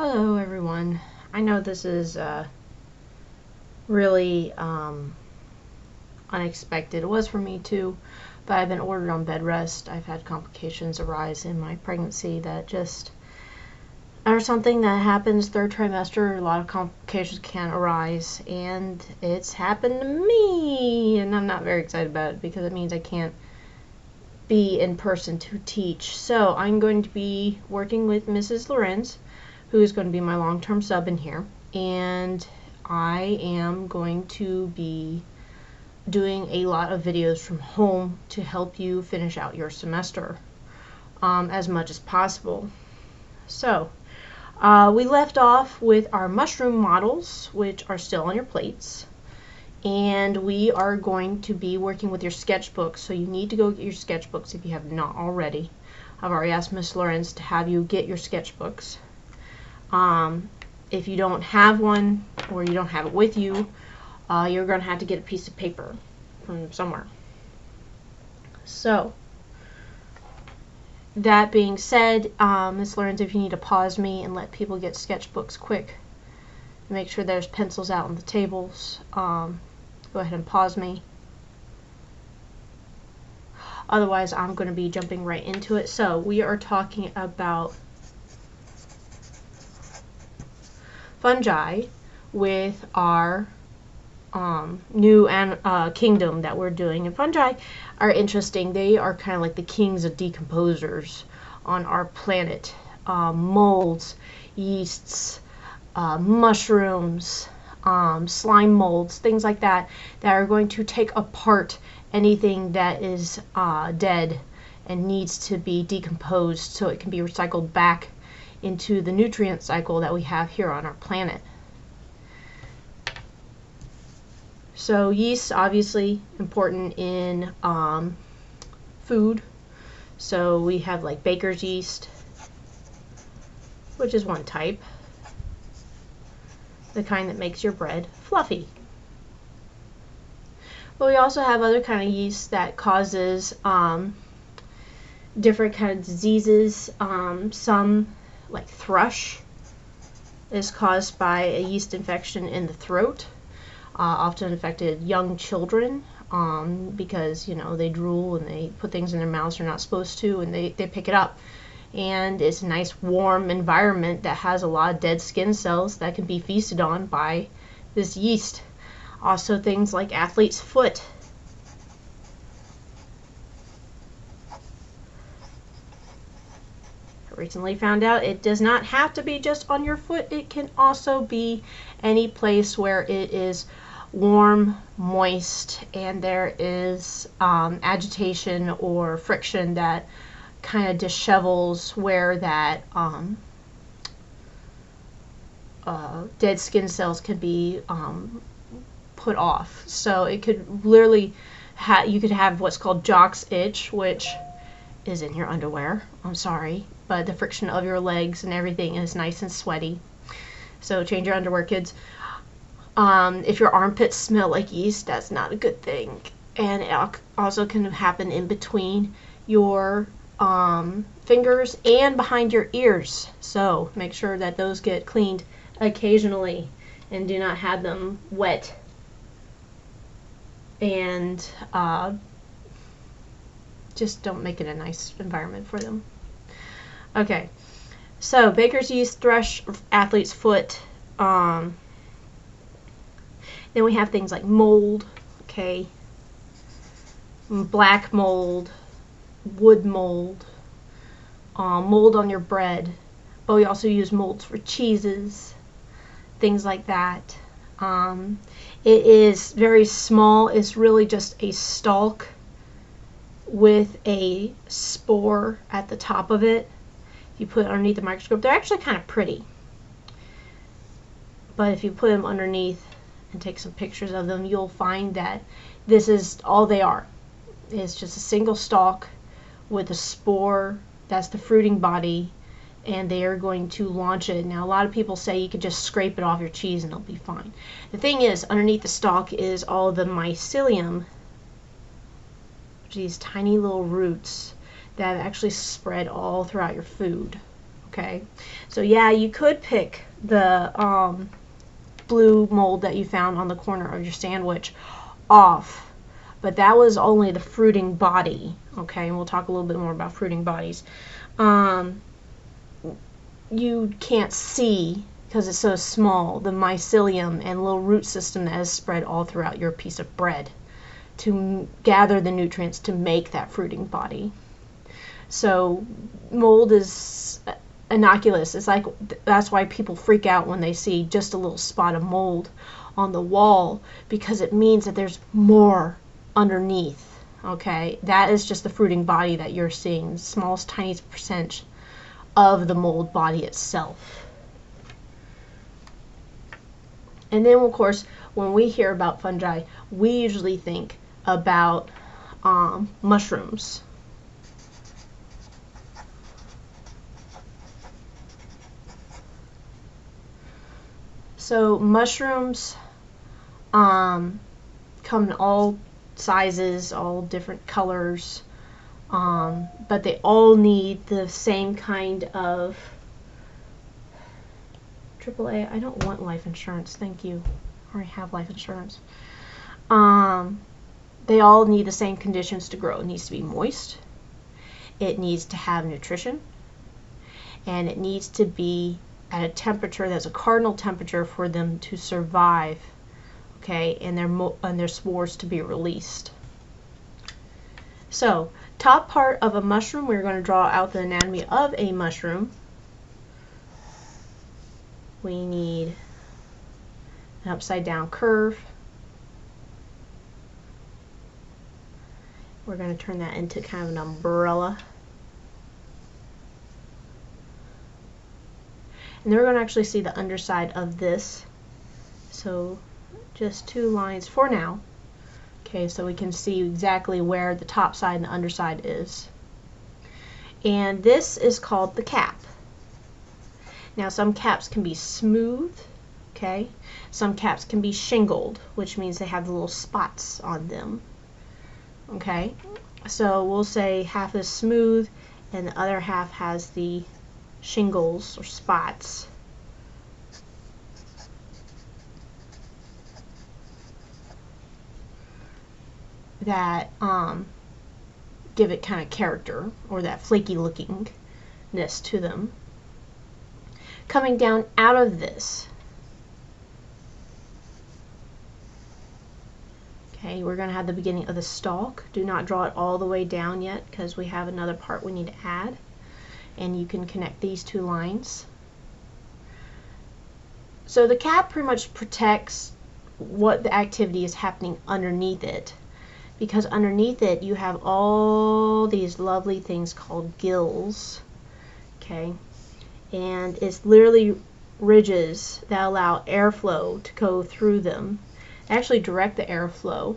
Hello everyone. I know this is really unexpected. It was for me too, but I've been ordered on bed rest. I've had complications arise in my pregnancy that just are something that happens third trimester. A lot of complications can arise, and it's happened to me, and I'm not very excited about it because it means I can't be in person to teach. So I'm going to be working with Mrs. Lorenz, who is going to be my long-term sub in here, and I am going to be doing a lot of videos from home to help you finish out your semester as much as possible. So we left off with our mushroom models, which are still on your plates, and we are going to be working with your sketchbooks. So you need to go get your sketchbooks if you have not already. I've already asked Miss Lorenz to have you get your sketchbooks. If you don't have one or you don't have it with you, you're going to have to get a piece of paper from somewhere. So, that being said, Ms. Lorenz, if you need to pause me and let people get sketchbooks quick, make sure there's pencils out on the tables, go ahead and pause me. Otherwise, I'm going to be jumping right into it. So, we are talking about fungi with our new kingdom that we're doing. And fungi are interesting. They are kind of like the kings of decomposers on our planet. Molds, yeasts, mushrooms, slime molds, things like that are going to take apart anything that is dead and needs to be decomposed so it can be recycled back into the nutrient cycle that we have here on our planet. So yeast, obviously important in food. So we have like baker's yeast, which is one type, the kind that makes your bread fluffy. But we also have other kind of yeast that causes different kind of diseases. Some, like thrush, is caused by a yeast infection in the throat. Often affected young children because, you know, they drool and they put things in their mouths they're not supposed to, and they pick it up. And it's a nice warm environment that has a lot of dead skin cells that can be feasted on by this yeast. Also things like athlete's foot. Recently found out it does not have to be just on your foot. It can also be any place where it is warm, moist, and there is agitation or friction that kind of dishevels where that dead skin cells can be put off. So it could literally you could have what's called jock's itch, which is in your underwear. I'm sorry, but the friction of your legs and everything is nice and sweaty. So change your underwear, kids. If your armpits smell like yeast, that's not a good thing. And it also can happen in between your fingers and behind your ears. So make sure that those get cleaned occasionally and do not have them wet. And just don't make it a nice environment for them. Okay, so baker's yeast, thrush, athlete's foot. Then we have things like mold, okay, black mold, wood mold, mold on your bread. But we also use molds for cheeses, things like that. It is very small. It's really just a stalk with a spore at the top of it. If you put it underneath the microscope, they're actually kind of pretty. But if you put them underneath and take some pictures of them, you'll find that this is all they are. It's just a single stalk with a spore. That's the fruiting body, and they are going to launch it. Now, a lot of people say you could just scrape it off your cheese and it'll be fine. The thing is, underneath the stalk is all the mycelium, these tiny little roots that actually spread all throughout your food. okay? So yeah, you could pick the blue mold that you found on the corner of your sandwich off, but that was only the fruiting body, okay? And we'll talk a little bit more about fruiting bodies. You can't see, because it's so small, the mycelium and little root system that is spread all throughout your piece of bread to gather the nutrients to make that fruiting body. So mold is innocuous. It's like, that's why people freak out when they see just a little spot of mold on the wall, because it means that there's more underneath. Okay, that is just the fruiting body that you're seeing, the smallest, tiniest percentage of the mold body itself. And then, of course, when we hear about fungi, we usually think about mushrooms. So mushrooms come in all sizes, all different colors, but they all need the same kind of AAA. I don't want life insurance, thank you. I already have life insurance. They all need the same conditions to grow. It needs to be moist, it needs to have nutrition, and it needs to be at a temperature that's a cardinal temperature for them to survive, okay, and their spores to be released. So, top part of a mushroom, we're going to draw out the anatomy of a mushroom. We need an upside down curve. We're going to turn that into kind of an umbrella. And then we're going to actually see the underside of this. So just 2 lines for now. Okay, so we can see exactly where the top side and the underside is. And this is called the cap. Now some caps can be smooth, okay? Some caps can be shingled, which means they have the little spots on them. Okay, so we'll say half is smooth and the other half has the shingles or spots. That give it kind of character, or that flaky lookingness to them. Coming down out of this, okay, we're going to have the beginning of the stalk. Do not draw it all the way down yet, because we have another part we need to add. And you can connect these 2 lines. So the cap pretty much protects what the activity is happening underneath it, because underneath it you have all these lovely things called gills, okay, and it's literally ridges that allow airflow to go through them, actually direct the airflow.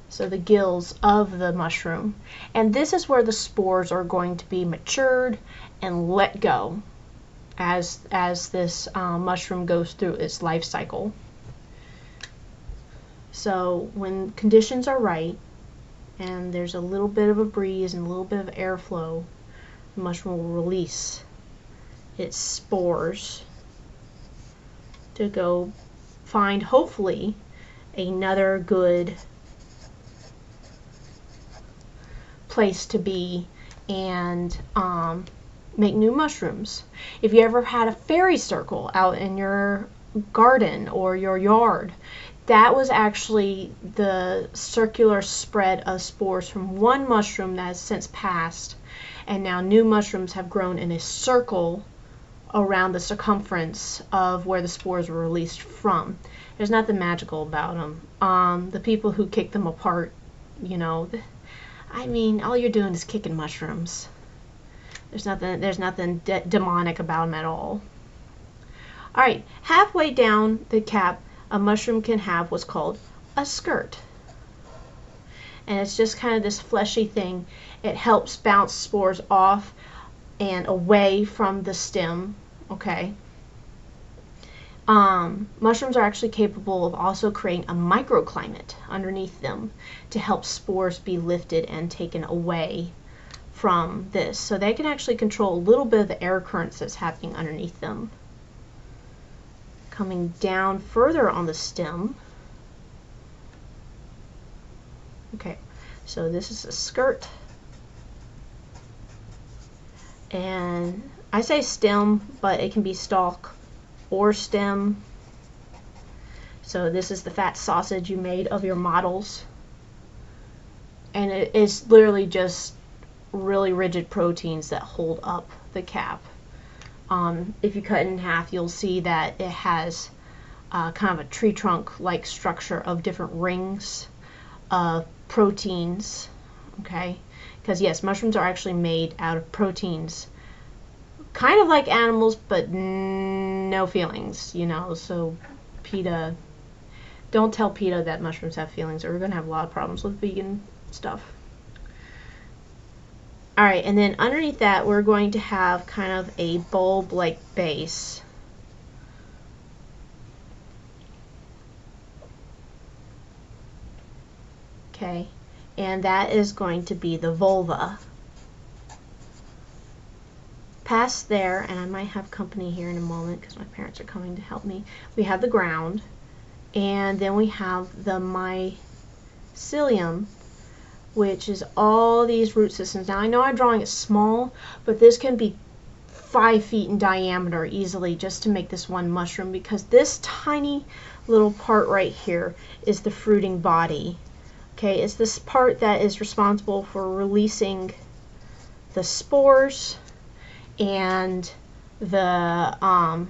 So the gills of the mushroom, and this is where the spores are going to be matured and let go as this mushroom goes through its life cycle. So when conditions are right and there's a little bit of a breeze and a little bit of airflow, the mushroom will release its spores to go find, hopefully, another good place to be and make new mushrooms. If you ever had a fairy circle out in your garden or your yard, that was actually the circular spread of spores from one mushroom that has since passed, and now new mushrooms have grown in a circle around the circumference of where the spores were released from. There's nothing magical about them. The people who kick them apart, you know, I mean, all you're doing is kicking mushrooms. There's nothing demonic about them at all. Alright, halfway down the cap, a mushroom can have what's called a skirt. And it's just kind of this fleshy thing. It helps bounce spores off and away from the stem, okay? Mushrooms are actually capable of also creating a microclimate underneath them to help spores be lifted and taken away from this. So they can actually control a little bit of the air currents that's happening underneath them. Coming down further on the stem. Okay, so this is a skirt. And I say stem, but it can be stalk or stem. So this is the fat sausage you made of your models. And it is literally just really rigid proteins that hold up the cap. If you cut it in half, you'll see that it has kind of a tree trunk like structure of different rings of proteins. Okay, because yes, mushrooms are actually made out of proteins, kind of like animals, but no feelings, you know. So PETA, don't tell PETA that mushrooms have feelings, or we're going to have a lot of problems with vegan stuff. Alright, and then underneath that we're going to have kind of a bulb-like base. Okay, and that is going to be the vulva. Past there, and I might have company here in a moment because my parents are coming to help me, we have the ground, and then we have the mycelium, which is all these root systems. Now I know I'm drawing it small, but this can be 5 feet in diameter easily just to make this one mushroom, because this tiny little part right here is the fruiting body. Okay, it's this part that is responsible for releasing the spores and the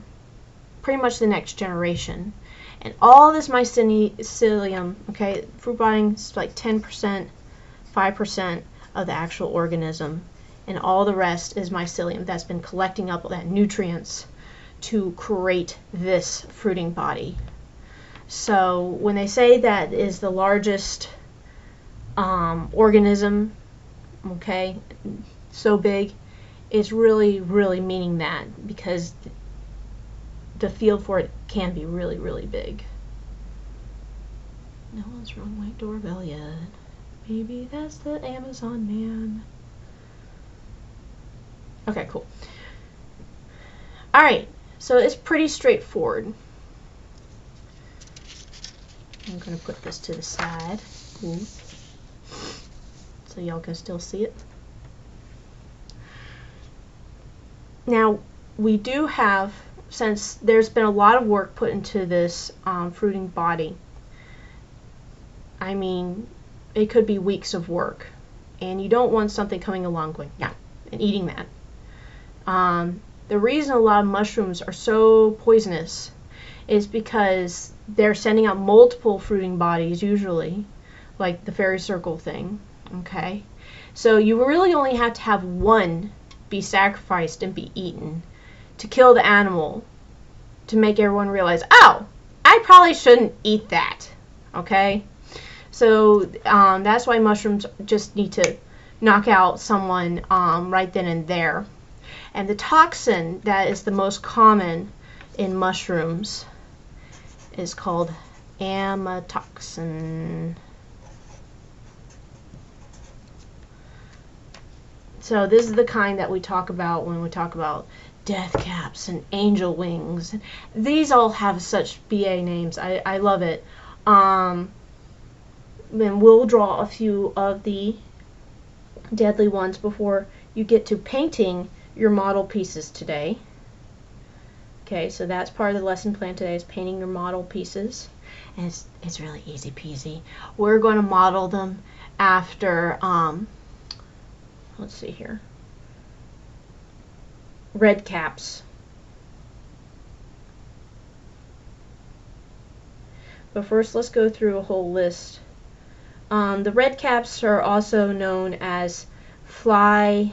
pretty much the next generation. And all this mycelium, okay, fruit body is like 10%, 5% of the actual organism, and all the rest is mycelium that's been collecting up that nutrients to create this fruiting body. So when they say that is the largest organism, okay, so big, it's really meaning that, because the field for it can be really big. No one's rung my doorbell yet. Maybe that's the Amazon man. Okay, cool. Alright, so it's pretty straightforward. I'm going to put this to the side. Oops. So y'all can still see it. Now, we do have, since there's been a lot of work put into this fruiting body, I mean, it could be weeks of work, and you don't want something coming along going, yeah, and eating that. The reason a lot of mushrooms are so poisonous is because they're sending out multiple fruiting bodies, usually, like the fairy circle thing, okay? So you really only have to have one be sacrificed and be eaten to kill the animal, to make everyone realize, oh, I probably shouldn't eat that, okay? So that's why mushrooms just need to knock out someone right then and there. And the toxin that is the most common in mushrooms is called amatoxin. So this is the kind that we talk about when we talk about death caps and angel wings. These all have such BA names. I love it. And we'll draw a few of the deadly ones before you get to painting your model pieces today. Okay, so that's part of the lesson plan today, is painting your model pieces. And it's really easy peasy. We're going to model them after, let's see here, red caps. But first, let's go through a whole list. The red caps are also known as fly,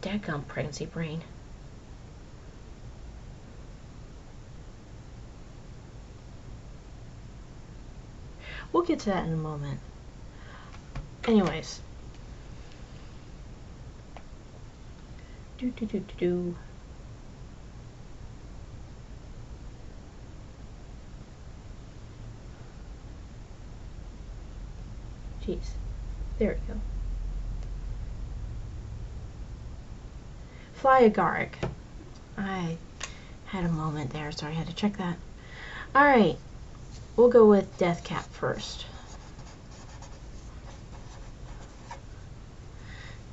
dadgum pregnancy brain. We'll get to that in a moment. Anyways. Jeez. There we go. Fly agaric. I had a moment there, so I had to check that. Alright, we'll go with death cap first.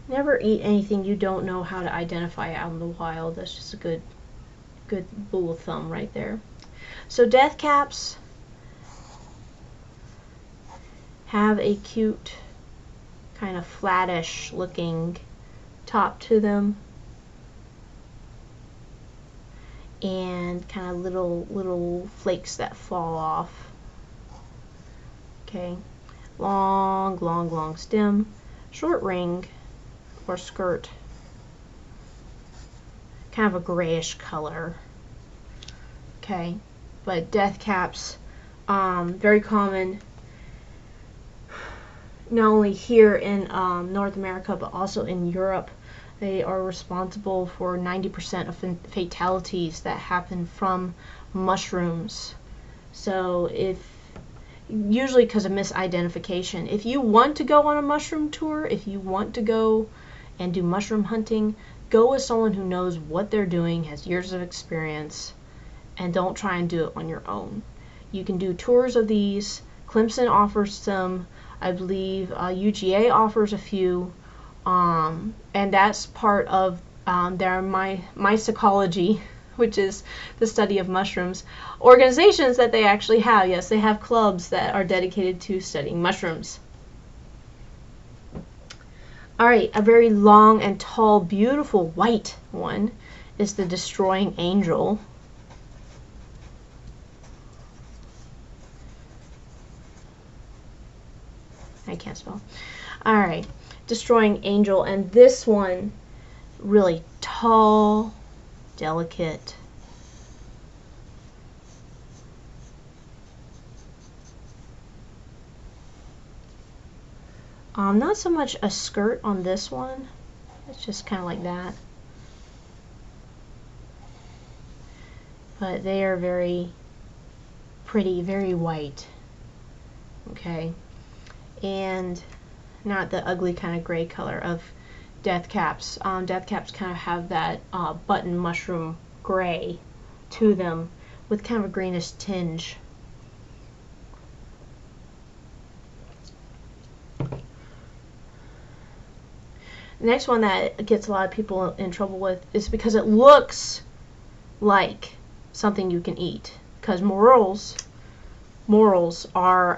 Never eat anything you don't know how to identify out in the wild. That's just a good rule of thumb right there. So death caps have a cute kind of flattish looking top to them and kind of little flakes that fall off. Okay, long stem, short ring or skirt, kind of a grayish color. Okay, but death caps, very common not only here in North America but also in Europe. They are responsible for 90% of fatalities that happen from mushrooms. So usually because of misidentification. If you want to go on a mushroom tour, if you want to go and do mushroom hunting, go with someone who knows what they're doing, has years of experience, and don't try and do it on your own. You can do tours of these. Clemson offers some. I believe UGA offers a few. And that's part of their mycology, which is the study of mushrooms, organizations that they actually have. Yes, they have clubs that are dedicated to studying mushrooms. Alright, a very long and tall, beautiful white one is the destroying angel. I can't spell. Alright, destroying angel, and this one really tall, delicate. Not so much a skirt on this one. It's just kind of like that. But they are very pretty, very white. Okay. And not the ugly kind of gray color of death caps. Death caps kind of have that button mushroom gray to them with kind of a greenish tinge. The next one that gets a lot of people in trouble with is because it looks like something you can eat. Because morels are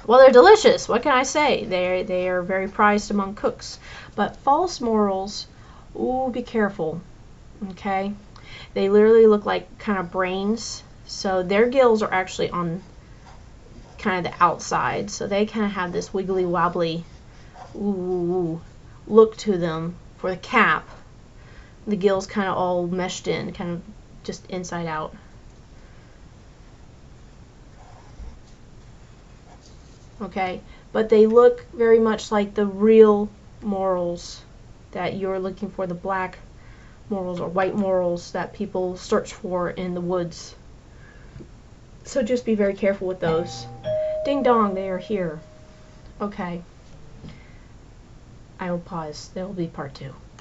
well, they're delicious. What can I say? They are very prized among cooks. But false morels, ooh, be careful. Okay, they literally look like kind of brains. So their gills are actually on kind of the outside. So they kind of have this wiggly wobbly look to them for the cap. The gills kind of all meshed in, kind of just inside out. Okay, but they look very much like the real morels that you're looking for, the black morels or white morels that people search for in the woods. So just be very careful with those. Ding dong, they are here. Okay. I will pause. There will be part 2.